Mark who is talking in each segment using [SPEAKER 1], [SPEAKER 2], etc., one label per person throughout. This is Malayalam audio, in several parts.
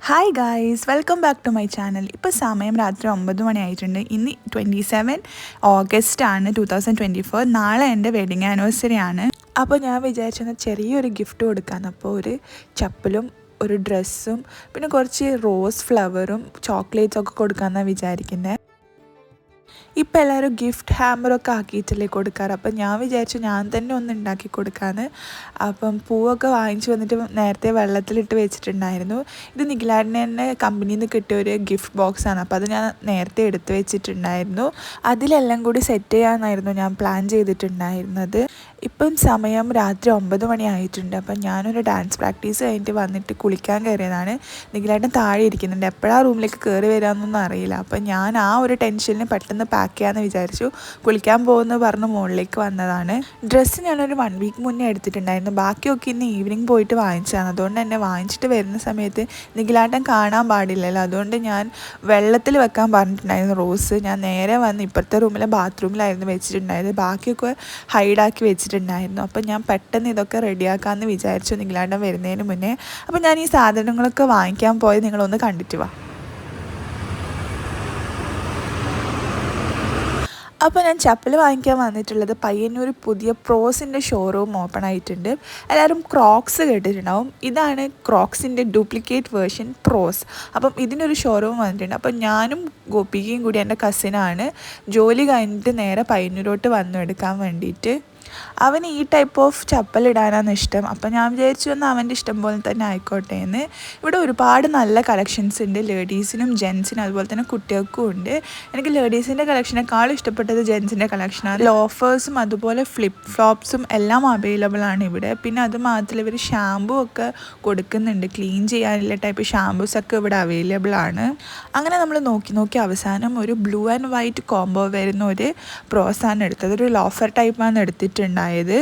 [SPEAKER 1] Hi guys, welcome back to my channel. ഇപ്പോൾ സമയം രാത്രി 9 മണി ആയിട്ടുണ്ട്. ഇന്ന് 27 ഓഗസ്റ്റ് ആണ് 2024. നാളെ എൻ്റെ വെഡിങ് ആനിവേഴ്സറി ആണ്. അപ്പോൾ ഞാൻ വിചാരിച്ചത് ചെറിയൊരു ഗിഫ്റ്റ് കൊടുക്കാമെന്ന്. അപ്പോൾ ഒരു ചപ്പലും ഒരു ഡ്രസ്സും പിന്നെ കുറച്ച് റോസ് ഫ്ലവറും ചോക്ലേറ്റ്സും ഒക്കെ കൊടുക്കാമെന്നാണ് വിചാരിക്കുന്നത്. ഇപ്പം എല്ലാവരും ഗിഫ്റ്റ് ഹാമ്പറൊക്കെ ആക്കിയിട്ടല്ലേ കൊടുക്കാറ്. അപ്പം ഞാൻ വിചാരിച്ചു ഞാൻ തന്നെ ഒന്ന് ഉണ്ടാക്കി കൊടുക്കാമെന്ന്. അപ്പം പൂവൊക്കെ വാങ്ങിച്ചു വന്നിട്ട് നേരത്തെ വെള്ളത്തിലിട്ട് വെച്ചിട്ടുണ്ടായിരുന്നു. ഇത് നിഖിലാടിന് തന്നെ കമ്പനിയിൽ നിന്ന് കിട്ടിയ ഒരു ഗിഫ്റ്റ് ബോക്സാണ്. അപ്പോൾ അത് ഞാൻ നേരത്തെ എടുത്ത് വെച്ചിട്ടുണ്ടായിരുന്നു. അതിലെല്ലാം കൂടി സെറ്റ് ചെയ്യാമെന്നായിരുന്നു ഞാൻ പ്ലാൻ ചെയ്തിട്ടുണ്ടായിരുന്നത്. ഇപ്പം സമയം രാത്രി 9 മണി ആയിട്ടുണ്ട്. അപ്പം ഞാനൊരു ഡാൻസ് പ്രാക്ടീസ് കഴിഞ്ഞിട്ട് വന്നിട്ട് കുളിക്കാൻ കയറിയതാണ്. നിഖിലാട്ടൻ താഴെ ഇരിക്കുന്നുണ്ട്. എപ്പോഴാണ് റൂമിലേക്ക് കയറി വരാമെന്നൊന്നും അറിയില്ല. അപ്പം ഞാൻ ആ ഒരു ടെൻഷനിൽ പെട്ടെന്ന് പാക്ക് ചെയ്യാമെന്ന് വിചാരിച്ചു. കുളിക്കാൻ പോകുമെന്ന് പറഞ്ഞ് മുകളിലേക്ക് വന്നതാണ്. ഡ്രസ്സ് ഞാനൊരു 1 വീക്ക് മുന്നേ എടുത്തിട്ടുണ്ടായിരുന്നു. ബാക്കിയൊക്കെ ഇന്ന് ഈവനിങ് പോയിട്ട് വാങ്ങിച്ചതാണ്. അതുകൊണ്ട് തന്നെ വാങ്ങിച്ചിട്ട് വരുന്ന സമയത്ത് നിഖിലാട്ടൻ കാണാൻ പാടില്ലല്ലോ. അതുകൊണ്ട് ഞാൻ വെള്ളത്തിൽ വെക്കാൻ പറഞ്ഞിട്ടുണ്ടായിരുന്നു റോസ്. ഞാൻ നേരെ വന്ന് ഇപ്പുറത്തെ റൂമിലെ ബാത്റൂമിലായിരുന്നു വെച്ചിട്ടുണ്ടായത്. ബാക്കിയൊക്കെ ഹൈഡാക്കി വെച്ചിട്ടുണ്ടായിരുന്നു. അപ്പം ഞാൻ പെട്ടെന്ന് ഇതൊക്കെ റെഡിയാക്കാമെന്ന് വിചാരിച്ചു നിഖിലാട്ടൻ വരുന്നതിന് മുന്നേ. അപ്പം ഞാൻ ഈ സാധനങ്ങളൊക്കെ വാങ്ങിക്കാൻ പോയത് നിങ്ങളൊന്ന് കണ്ടിട്ട് വാ. അപ്പോൾ ഞാൻ ചപ്പൽ വാങ്ങിക്കാൻ വന്നിട്ടുള്ളത് പയ്യന്നൂർ പുതിയ പ്രോസിൻ്റെ ഷോറൂം ഓപ്പൺ ആയിട്ടുണ്ട്. എല്ലാവരും ക്രോക്സ് കേട്ടിട്ടുണ്ടാവും. ഇതാണ് ക്രോക്സിൻ്റെ ഡ്യൂപ്ലിക്കേറ്റ് വേർഷൻ പ്രോസ്. അപ്പം ഇതിനൊരു ഷോറൂം വന്നിട്ടുണ്ട്. അപ്പം ഞാനും ഗോപികയും കൂടി എൻ്റെ കസിനാണ് ജോലി കഴിഞ്ഞിട്ട് നേരെ പയ്യന്നൂരോട്ട് വന്നു എടുക്കാൻ വേണ്ടിയിട്ട്. അവന് ഈ ടൈപ്പ് ഓഫ് ചപ്പലിടാനാണ് ഇഷ്ടം. അപ്പം ഞാൻ വിചാരിച്ചു എന്നാൽ അവൻ്റെ ഇഷ്ടം പോലെ തന്നെ ആയിക്കോട്ടെ എന്ന്. ഇവിടെ ഒരുപാട് നല്ല കളക്ഷൻസ് ഉണ്ട്, ലേഡീസിനും ജെൻസിനും അതുപോലെ തന്നെ കുട്ടികൾക്കും ഉണ്ട്. എനിക്ക് ലേഡീസിൻ്റെ കളക്ഷനേക്കാളും ഇഷ്ടപ്പെട്ടത് ജെൻസിൻ്റെ കളക്ഷനാണ്. ലോഫേഴ്സും അതുപോലെ ഫ്ലിപ്പ് ഫ്ലോപ്സും എല്ലാം അവൈലബിൾ ആണ് ഇവിടെ. പിന്നെ അത് മാത്രമല്ല ഇവർ ഷാമ്പൂ ഒക്കെ കൊടുക്കുന്നുണ്ട്. ക്ലീൻ ചെയ്യാനുള്ള ടൈപ്പ് ഷാമ്പൂസൊക്കെ ഇവിടെ അവൈലബിൾ ആണ്. അങ്ങനെ നമ്മൾ നോക്കി അവസാനം ഒരു ബ്ലൂ ആൻഡ് വൈറ്റ് കോംബോ വരുന്ന ഒരു പ്രോസാണ് എടുത്തത്. ഒരു ലോഫർ ടൈപ്പാണ് എടുത്തിട്ടുണ്ടായത്.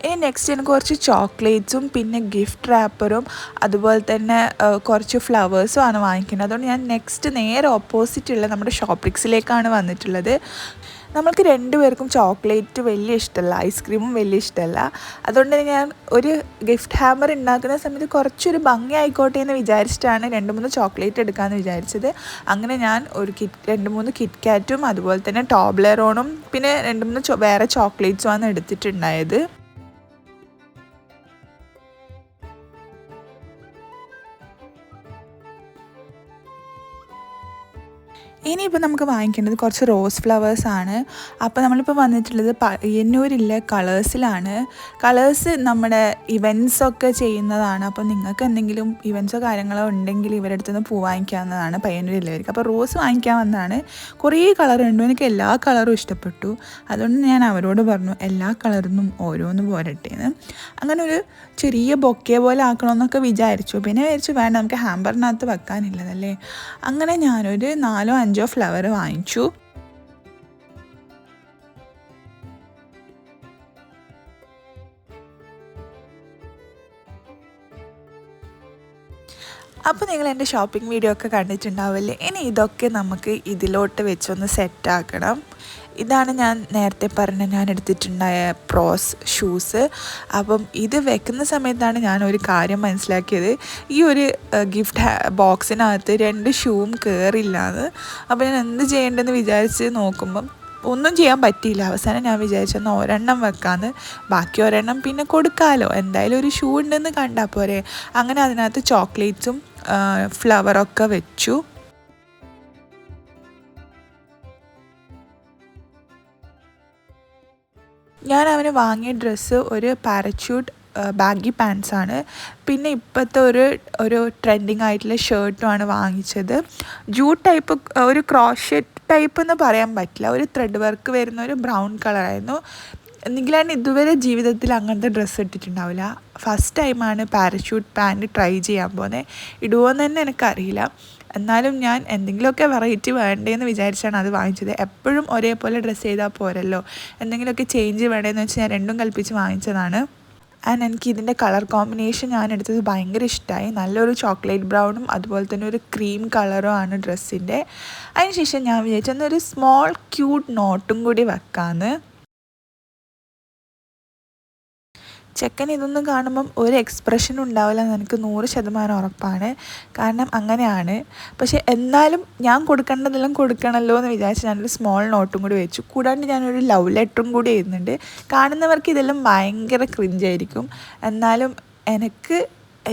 [SPEAKER 1] ഇനി നെക്സ്റ്റ് എനിക്ക് കുറച്ച് ചോക്ലേറ്റ്സും പിന്നെ ഗിഫ്റ്റ് റാപ്പറും അതുപോലെ തന്നെ കുറച്ച് ഫ്ലവേഴ്സും ആണ് വാങ്ങിക്കുന്നത്. അതുകൊണ്ട് ഞാൻ നെക്സ്റ്റ് നേരെ ഓപ്പോസിറ്റുള്ള നമ്മുടെ ഷോപ്പിക്സിലേക്കാണ് വന്നിട്ടുള്ളത്. നമ്മൾക്ക് രണ്ടുപേർക്കും ചോക്ലേറ്റ് വലിയ ഇഷ്ടമല്ല, ഐസ്ക്രീമും വലിയ ഇഷ്ടമല്ല. അതുകൊണ്ട് ഞാൻ ഒരു ഗിഫ്റ്റ് ഹാമ്പർ ഉണ്ടാക്കുന്ന സമയത്ത് കുറച്ചൊരു ഭംഗി ആയിക്കോട്ടെ എന്ന് വിചാരിച്ചിട്ടാണ് 2-3 ചോക്ലേറ്റ് എടുക്കാമെന്ന് വിചാരിച്ചത്. അങ്ങനെ ഞാൻ ഒരു 2-3 കിറ്റ്കാറ്റും അതുപോലെ തന്നെ ടോബ്ലെറോണും പിന്നെ 2-3 വേറെ ചോക്ലേറ്റ്സുമാണ് എടുത്തിട്ടുണ്ടായത്. ഇനിയിപ്പോൾ നമുക്ക് വാങ്ങിക്കേണ്ടത് കുറച്ച് റോസ് ഫ്ലവേഴ്സാണ്. അപ്പോൾ നമ്മളിപ്പോൾ വന്നിട്ടുള്ളത് പയ്യന്നൂരിലെ കളേഴ്സിലാണ്. കളേഴ്സ് നമ്മുടെ ഇവൻറ്റ്സൊക്കെ ചെയ്യുന്നതാണ്. അപ്പോൾ നിങ്ങൾക്ക് എന്തെങ്കിലും ഇവൻറ്റ്സോ കാര്യങ്ങളോ ഉണ്ടെങ്കിൽ ഇവരുടെ അടുത്ത് നിന്ന് പൂ വാങ്ങിക്കാവുന്നതാണ് പയ്യന്നൂരിലുള്ളവർക്ക്. അപ്പോൾ റോസ് വാങ്ങിക്കാൻ വന്നതാണ്. കുറേ കളറുണ്ട്, എനിക്ക് എല്ലാ കളറും ഇഷ്ടപ്പെട്ടു. അതുകൊണ്ട് ഞാൻ അവരോട് പറഞ്ഞു എല്ലാ കളറിനും ഓരോന്ന് പോരട്ടെ എന്ന്. അങ്ങനെ ഒരു ചെറിയ ബൊക്കെ പോലെ ആക്കണമെന്നൊക്കെ വിചാരിച്ചു. പിന്നെ വിചാരിച്ചു വേണ്ട, നമുക്ക് ഹാമ്പറിനകത്ത് വെക്കാനില്ലതല്ലേ. അങ്ങനെ ഞാനൊരു 4-5 ഫ്ലവർ വാങ്ങിച്ചു. അപ്പോൾ നിങ്ങൾ എൻ്റെ ഷോപ്പിംഗ് വീഡിയോ ഒക്കെ കണ്ടിട്ടുണ്ടാവില്ലേ. ഇനി ഇതൊക്കെ നമുക്ക് ഇതിലോട്ട് വെച്ചൊന്ന് സെറ്റാക്കണം. ഇതാണ് ഞാൻ നേരത്തെ പറഞ്ഞ ഞാൻ എടുത്തിട്ടുണ്ടായ പ്രോസ് ഷൂസ്. അപ്പം ഇത് വെക്കുന്ന സമയത്താണ് ഞാനൊരു കാര്യം മനസ്സിലാക്കിയത്, ഈ ഒരു ഗിഫ്റ്റ് ബോക്സിനകത്ത് 2 ഷൂവും കയറില്ലാന്ന്. അപ്പോൾ ഞാൻ എന്ത് ചെയ്യേണ്ടതെന്ന് വിചാരിച്ച് നോക്കുമ്പം ഒന്നും ചെയ്യാൻ പറ്റിയില്ല. അവസാനം ഞാൻ വിചാരിച്ചെന്നാൽ ഒരെണ്ണം വെക്കാമെന്ന്. ബാക്കി ഒരെണ്ണം പിന്നെ കൊടുക്കാമല്ലോ, എന്തായാലും ഒരു ഷൂ ഉണ്ടെന്ന് കണ്ടാൽ പോരെ. അങ്ങനെ അതിനകത്ത് ചോക്ലേറ്റ്സും ഫ്ലവറൊക്കെ വെച്ചു. ഞാൻ അവന് വാങ്ങിയ ഡ്രസ്സ് ഒരു പാരച്യൂട്ട് ബാഗി പാൻസാണ്. പിന്നെ ഇപ്പോഴത്തെ ഒരു ട്രെൻഡിങ് ആയിട്ടുള്ള ഷർട്ടുമാണ് വാങ്ങിച്ചത്. ജൂട്ട് ടൈപ്പ്, ഒരു ക്രോഷറ്റ് ടൈപ്പ് എന്ന് പറയാൻ പറ്റില്ല, ഒരു ത്രെഡ് വർക്ക് വരുന്ന ഒരു ബ്രൗൺ കളറായിരുന്നു. നിഖിലാൻ ഇതുവരെ ജീവിതത്തിൽ അങ്ങനത്തെ ഡ്രസ്സ് ഇട്ടിട്ടുണ്ടാവില്ല. ഫസ്റ്റ് ടൈമാണ് പാരച്യൂട്ട് പാൻറ്റ് ട്രൈ ചെയ്യാൻ പോകുന്നത്. ഇടുമോയെന്ന് തന്നെ എനിക്കറിയില്ല. എന്നാലും ഞാൻ എന്തെങ്കിലുമൊക്കെ വെറൈറ്റി വേണ്ടേന്ന് വിചാരിച്ചാണ് അത് വാങ്ങിച്ചത്. എപ്പോഴും ഒരേപോലെ ഡ്രസ്സ് ചെയ്താൽ പോരല്ലോ, എന്തെങ്കിലുമൊക്കെ ചേഞ്ച് വേണ്ടേന്ന് വെച്ച് ഞാൻ രണ്ടും കൽപ്പിച്ച് വാങ്ങിച്ചതാണ്. ആൻഡ് എനിക്ക് ഇതിൻ്റെ കളർ കോമ്പിനേഷൻ ഞാൻ എടുത്തത് ഭയങ്കര ഇഷ്ടമായി. നല്ലൊരു ചോക്ലേറ്റ് ബ്രൗണും അതുപോലെ തന്നെ ഒരു ക്രീം കളറും ആണ് ഡ്രസ്സിൻ്റെ. അതിനുശേഷം ഞാൻ വിചാരിച്ചൊരു സ്മോൾ ക്യൂട്ട് നോട്ടും കൂടി വെക്കാമെന്ന്. ചെക്കൻ ഇതൊന്നും കാണുമ്പം ഒരു എക്സ്പ്രഷനും ഉണ്ടാവില്ല എന്ന് എനിക്ക് 100% ഉറപ്പാണ്. കാരണം അങ്ങനെയാണ്. പക്ഷേ എന്നാലും ഞാൻ കൊടുക്കേണ്ടതെല്ലാം കൊടുക്കണമല്ലോ എന്ന് വിചാരിച്ച് ഞാനൊരു സ്മോൾ നോട്ടും കൂടി വെച്ചു. കൂടാണ്ട് ഞാനൊരു ലവ് ലെറ്ററും കൂടി എഴുതുന്നുണ്ട്. കാണുന്നവർക്ക് ഇതെല്ലാം ഭയങ്കര ക്രിഞ്ചായിരിക്കും. എന്നാലും എനിക്ക്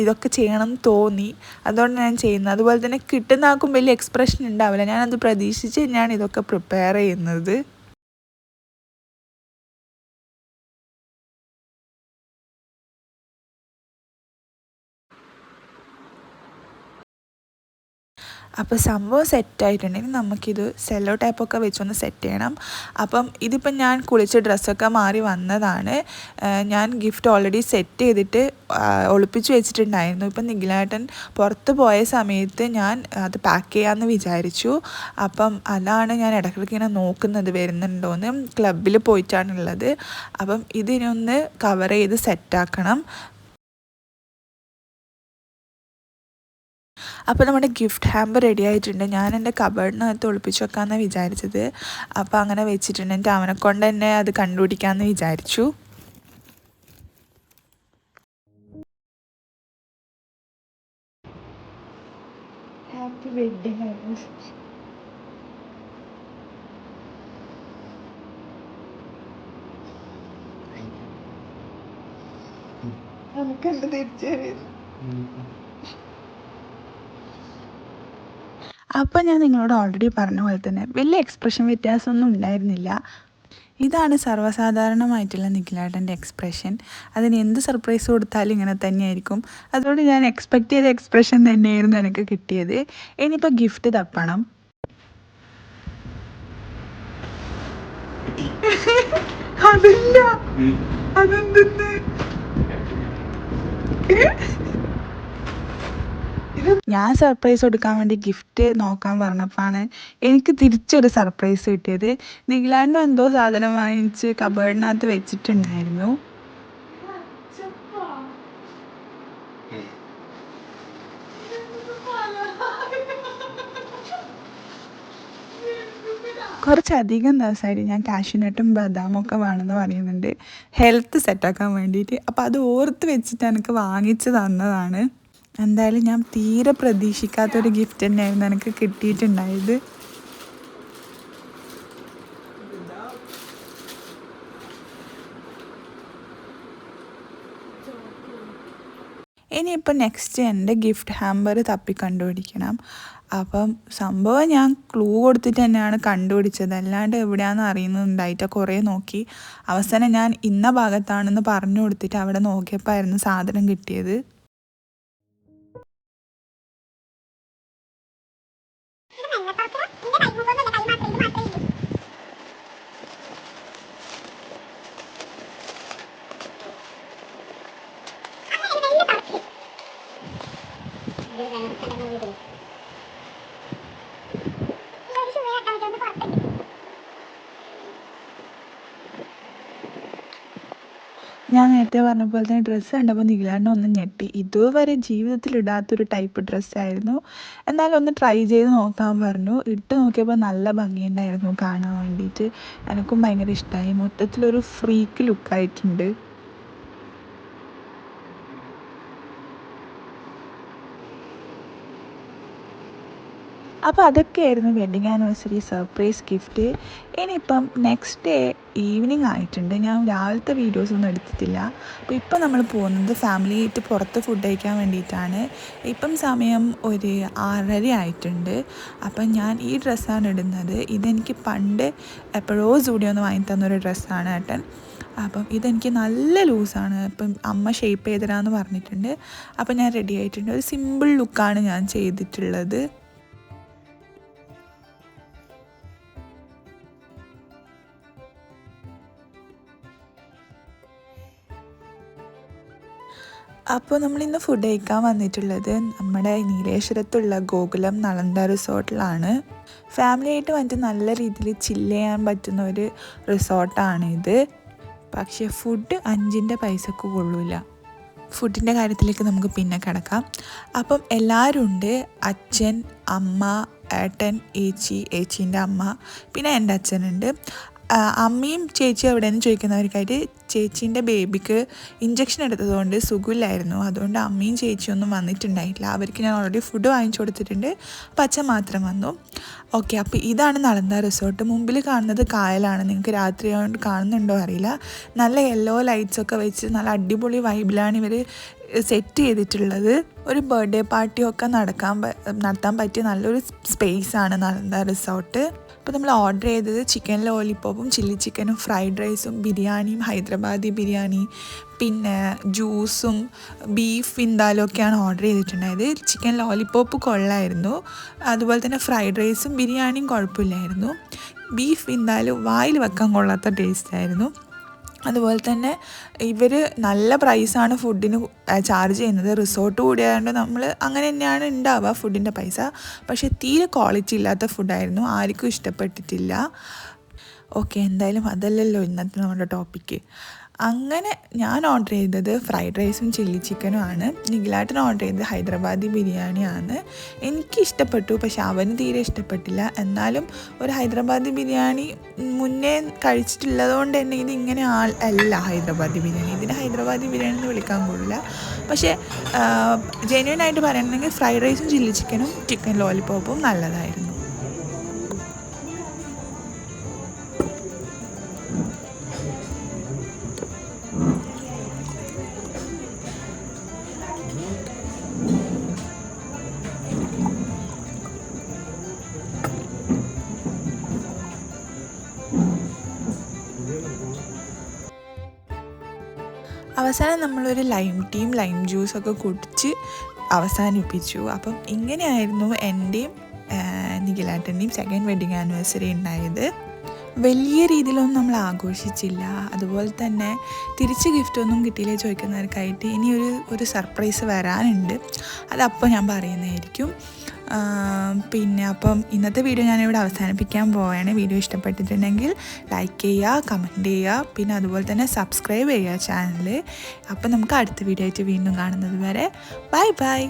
[SPEAKER 1] ഇതൊക്കെ ചെയ്യണം എന്ന് തോന്നി, അതുകൊണ്ട് ഞാൻ ചെയ്യുന്നത്. അതുപോലെ തന്നെ കിട്ടുന്ന ആൾക്കും വലിയ എക്സ്പ്രഷൻ ഉണ്ടാവില്ല. ഞാനത് പ്രതീക്ഷിച്ച് തന്നെയാണ് ഇതൊക്കെ പ്രിപ്പയർ ചെയ്യുന്നത്. അപ്പോൾ സംഭവം സെറ്റായിട്ടുണ്ടെങ്കിൽ നമുക്കിത് സെല്ലോ ടൈപ്പൊക്കെ വെച്ചൊന്ന് സെറ്റ് ചെയ്യണം. അപ്പം ഇതിപ്പം ഞാൻ കുളിച്ച് ഡ്രസ്സൊക്കെ മാറി വന്നതാണ്. ഞാൻ ഗിഫ്റ്റ് ഓൾറെഡി സെറ്റ് ചെയ്തിട്ട് ഒളിപ്പിച്ച് വെച്ചിട്ടുണ്ടായിരുന്നു. ഇപ്പം നിഖിലേട്ടൻ പുറത്ത് പോയ സമയത്ത് ഞാൻ അത് പാക്ക് ചെയ്യാമെന്ന് വിചാരിച്ചു. അപ്പം അതാണ് ഞാൻ ഇടയ്ക്കിടയ്ക്ക് ഇങ്ങനെ നോക്കുന്നത് വരുന്നുണ്ടോയെന്ന്. ക്ലബ്ബിൽ പോയിട്ടാണുള്ളത്. അപ്പം ഇതിനൊന്ന് കവർ ചെയ്ത് സെറ്റാക്കണം. അപ്പോൾ നമ്മുടെ ഗിഫ്റ്റ് ഹാമ്പർ റെഡി ആയിട്ടുണ്ട്. ഞാൻ എൻ്റെ കബേർഡിനകത്ത് ഒളിപ്പിച്ച് വെക്കാമെന്നാണ് വിചാരിച്ചത്. അപ്പോൾ അങ്ങനെ വെച്ചിട്ടുണ്ട്. എന്നിട്ട് അവനെ കൊണ്ട് തന്നെ അത് കണ്ടുപിടിക്കാമെന്ന് വിചാരിച്ചു. Happy wedding anniversary. നമുക്കെന്ത് തിരിച്ചറിയുന്നു. അപ്പോൾ ഞാൻ നിങ്ങളോട് ഓൾറെഡി പറഞ്ഞ പോലെ തന്നെ വലിയ എക്സ്പ്രഷൻ വ്യത്യാസമൊന്നും ഉണ്ടായിരുന്നില്ല. ഇതാണ് സർവ്വസാധാരണമായിട്ടുള്ള നിഖിലേട്ടൻ്റെ എക്സ്പ്രഷൻ. അതിന് എന്ത് സർപ്രൈസ് കൊടുത്താലും ഇങ്ങനെ തന്നെയായിരിക്കും. അതുകൊണ്ട് ഞാൻ എക്സ്പെക്റ്റ് ചെയ്ത എക്സ്പ്രഷൻ തന്നെയായിരുന്നു എനിക്ക് കിട്ടിയത്. ഇനിയിപ്പോൾ ഗിഫ്റ്റ് തപ്പണം. അതില്ല, അതെന്തെന്ന് ഞാൻ സർപ്രൈസ് കൊടുക്കാൻ വേണ്ടി ഗിഫ്റ്റ് നോക്കാൻ പറഞ്ഞപ്പോഴാണ് എനിക്ക് തിരിച്ചൊരു സർപ്രൈസ് കിട്ടിയത്. നിഖിലേട്ടൻ എന്തോ സാധനം വാങ്ങിച്ച് കബേർഡിനകത്ത് വെച്ചിട്ടുണ്ടായിരുന്നു. കുറച്ചധികം ദിവസമായിട്ട് ഞാൻ കാഷ്യൂനട്ടും ബദാമും ഒക്കെ വേണമെന്ന് പറയുന്നുണ്ട്, ഹെൽത്ത് സെറ്റാക്കാൻ വേണ്ടിയിട്ട്. അപ്പോൾ അത് ഓർത്ത് വെച്ചിട്ട് എനിക്ക് വാങ്ങിച്ച് തന്നതാണ്. എന്തായാലും ഞാൻ തീരെ പ്രതീക്ഷിക്കാത്തൊരു ഗിഫ്റ്റ് തന്നെയായിരുന്നു എനിക്ക് കിട്ടിയിട്ടുണ്ടായത്. ഇനിയിപ്പോൾ നെക്സ്റ്റ് എൻ്റെ ഗിഫ്റ്റ് ഹാമ്പർ തപ്പി കണ്ടുപിടിക്കണം. അപ്പം സംഭവം ഞാൻ ക്ലൂ കൊടുത്തിട്ട് തന്നെയാണ് കണ്ടുപിടിച്ചത്, അല്ലാണ്ട് എവിടെയാണെന്ന് അറിയുന്നുണ്ടായിട്ട് കുറേ നോക്കി. അവസാനം ഞാൻ ഇന്ന ഭാഗത്താണെന്ന് പറഞ്ഞു കൊടുത്തിട്ട് അവിടെ നോക്കിയപ്പോൾ ആയിരുന്നു സാധനം കിട്ടിയത്. ഞാൻ നേരത്തെ പറഞ്ഞ പോലെ തന്നെ ഡ്രസ്സ് കണ്ടപ്പോൾ നിഖിലേട്ടൻ ഒന്ന് ഞെട്ടി. ഇതുവരെ ജീവിതത്തിൽ ഇടാത്തൊരു ടൈപ്പ് ഡ്രസ്സായിരുന്നു. എന്നാലും ഒന്ന് ട്രൈ ചെയ്ത് നോക്കാൻ പറഞ്ഞു. ഇട്ട് നോക്കിയപ്പോൾ നല്ല ഭംഗിയുണ്ടായിരുന്നു കാണാൻ വേണ്ടിയിട്ട്. എനിക്കും ഭയങ്കര ഇഷ്ടമായി. മൊത്തത്തിലൊരു ഫ്രീക്ക് ലുക്കായിട്ടുണ്ട്. അപ്പോൾ അതൊക്കെയായിരുന്നു വെഡ്ഡിങ് ആനിവേഴ്സറി സർപ്രൈസ് ഗിഫ്റ്റ്. ഇനിയിപ്പം നെക്സ്റ്റ് ഡേ ഈവനിങ് ആയിട്ടുണ്ട്. ഞാൻ രാവിലത്തെ വീഡിയോസൊന്നും എടുത്തിട്ടില്ല. അപ്പോൾ ഇപ്പം നമ്മൾ പോകുന്നത് ഫാമിലിയായിട്ട് പുറത്ത് ഫുഡ് കഴിക്കാൻ വേണ്ടിയിട്ടാണ്. ഇപ്പം സമയം ഒരു 6:30 ആയിട്ടുണ്ട്. അപ്പം ഞാൻ ഈ ഡ്രസ്സാണ് ഇടുന്നത്. ഇതെനിക്ക് പണ്ട് എപ്പോഴോ സ്റ്റുഡിയോന്ന് വാങ്ങി തന്നൊരു ഡ്രസ്സാണ് ഏട്ടൻ. അപ്പം ഇതെനിക്ക് നല്ല ലൂസാണ്. അപ്പം അമ്മ ഷേപ്പ് ചെയ്തരാന്ന് പറഞ്ഞിട്ടുണ്ട്. അപ്പം ഞാൻ റെഡി ആയിട്ടുണ്ട്. ഒരു സിമ്പിൾ ലുക്കാണ് ഞാൻ ചെയ്തിട്ടുള്ളത്. അപ്പോൾ നമ്മളിന്ന് ഫുഡ് കഴിക്കാൻ വന്നിട്ടുള്ളത് നമ്മുടെ നീലേശ്വരത്തുള്ള ഗോകുലം നളന്ദ റിസോർട്ടിലാണ്. ഫാമിലിയായിട്ട് വന്നിട്ട് നല്ല രീതിയിൽ ചില്ല് ചെയ്യാൻ പറ്റുന്ന ഒരു റിസോർട്ടാണിത്. പക്ഷേ ഫുഡ് 5ൻ്റെ പൈസക്ക് കൊള്ളൂല. ഫുഡിൻ്റെ കാര്യത്തിലേക്ക് നമുക്ക് പിന്നെ കിടക്കാം. അപ്പം എല്ലാവരും ഉണ്ട്. അച്ഛൻ, അമ്മ, ഏട്ടൻ, ഏച്ചീൻ്റെ അമ്മ, പിന്നെ എൻ്റെ അച്ഛനുണ്ട്. അമ്മയും ചേച്ചി എവിടെയെന്ന് ചോദിക്കുന്നവർക്കായിട്ട് ചേച്ചീൻ്റെ ബേബിക്ക് ഇഞ്ചക്ഷൻ എടുത്തതുകൊണ്ട് സുഖമില്ലായിരുന്നു. അതുകൊണ്ട് അമ്മയും ചേച്ചിയൊന്നും വന്നിട്ടുണ്ടായിട്ടില്ല. അവർക്ക് ഞാൻ ഓൾറെഡി ഫുഡ് വാങ്ങിച്ചു കൊടുത്തിട്ടുണ്ട്. അപ്പം അച്ഛൻ മാത്രം വന്നു. ഓക്കെ, അപ്പോൾ ഇതാണ് നളന്ദ റിസോർട്ട്. മുമ്പിൽ കാണുന്നത് കായലാണ്. നിങ്ങൾക്ക് രാത്രി ആയതുകൊണ്ട് കാണുന്നുണ്ടോ അറിയില്ല. നല്ല യെല്ലോ ലൈറ്റ്സൊക്കെ വെച്ച് നല്ല അടിപൊളി വൈബിലാണ് ഇവർ സെറ്റ് ചെയ്തിട്ടുള്ളത്. ഒരു ബർത്ത്ഡേ പാർട്ടിയൊക്കെ നടത്താൻ പറ്റിയ നല്ലൊരു സ്പേസാണ് നളന്ദ റിസോർട്ട്. അപ്പോൾ നമ്മൾ ഓർഡർ ചെയ്തത് ചിക്കൻ ലോലിപ്പോപ്പും ചില്ലി ചിക്കനും ഫ്രൈഡ് റൈസും ബിരിയാണിയും ഹൈദരാബാദി ബിരിയാണി പിന്നെ ജ്യൂസും ബീഫ് വിന്താലും ഒക്കെയാണ് ഓർഡർ ചെയ്തിട്ടുണ്ടായത്. ചിക്കൻ ലോലിപ്പോപ്പ് കൊള്ളായിരുന്നു. അതുപോലെ തന്നെ ഫ്രൈഡ് റൈസും ബിരിയാണിയും കുഴപ്പമില്ലായിരുന്നു. ബീഫ് വിന്താലും വായിൽ വെക്കാൻ കൊള്ളാത്ത ടേസ്റ്റായിരുന്നു. അതുപോലെ തന്നെ ഇവർ നല്ല പ്രൈസാണ് ഫുഡിന് ചാർജ് ചെയ്യുന്നത്. റിസോർട്ട് കൂടിയായതുകൊണ്ട് നമ്മൾ അങ്ങനെ തന്നെയാണ് ഉണ്ടാവുക ഫുഡിൻ്റെ പൈസ. പക്ഷേ തീരെ ക്വാളിറ്റി ഇല്ലാത്ത ഫുഡായിരുന്നു. ആർക്കും ഇഷ്ടപ്പെട്ടിട്ടില്ല. ഓക്കെ, എന്തായാലും അതല്ലല്ലോ ഇന്നത്തെ നമ്മുടെ ടോപ്പിക്ക്. അങ്ങനെ ഞാൻ ഓർഡർ ചെയ്തത് ഫ്രൈഡ് റൈസും ചില്ലി ചിക്കനും ആണ്. നിഖിലേട്ടൻ ഓർഡർ ചെയ്തത് ഹൈദരാബാദി ബിരിയാണിയാണ്. എനിക്ക് ഇഷ്ടപ്പെട്ടു, പക്ഷെ അവന് തീരെ ഇഷ്ടപ്പെട്ടില്ല. എന്നാലും ഒരു ഹൈദരാബാദി ബിരിയാണി മുന്നേ കഴിച്ചിട്ടുള്ളത് കൊണ്ട് തന്നെ ഇത് ഇങ്ങനെ അല്ല ഹൈദരാബാദി ബിരിയാണി. ഇതിന് ഹൈദരാബാദി ബിരിയാണി എന്ന് വിളിക്കാൻ കൊള്ളില്ല. പക്ഷേ ജെന്യുവനായിട്ട് പറയുകയാണെങ്കിൽ ഫ്രൈഡ് റൈസും ചില്ലി ചിക്കനും ചിക്കൻ ലോലിപ്പോപ്പും നല്ലതായിരുന്നു. അവസാനം നമ്മളൊരു ലൈം ജ്യൂസൊക്കെ കുടിച്ച് അവസാനിപ്പിച്ചു. അപ്പം ഇങ്ങനെയായിരുന്നു എൻ്റെയും നിഖിലേട്ടൻ്റെയും സെക്കൻഡ് വെഡിങ് ആനിവേഴ്സറി ഉണ്ടായത്. വലിയ രീതിയിലൊന്നും നമ്മൾ ആഘോഷിച്ചില്ല. അതുപോലെ തന്നെ തിരിച്ച് ഗിഫ്റ്റൊന്നും കിട്ടിയില്ലേ ചോദിക്കുന്നവർക്കായിട്ട് ഇനി ഒരു സർപ്രൈസ് വരാനുണ്ട്. അതപ്പോൾ ഞാൻ പറയുന്നതായിരിക്കും. പിന്നെ അപ്പം ഇന്നത്തെ വീഡിയോ ഞാനിവിടെ അവസാനിപ്പിക്കാൻ പോവുകയാണ്. വീഡിയോ ഇഷ്ടപ്പെട്ടിട്ടുണ്ടെങ്കിൽ ലൈക്ക് ചെയ്യുക, കമൻറ്റ് ചെയ്യുക, പിന്നെ അതുപോലെ തന്നെ സബ്സ്ക്രൈബ് ചെയ്യുക ചാനൽ. അപ്പം നമുക്ക് അടുത്ത വീഡിയോ ആയിട്ട് വീണ്ടും കാണുന്നത് വരെ ബൈ.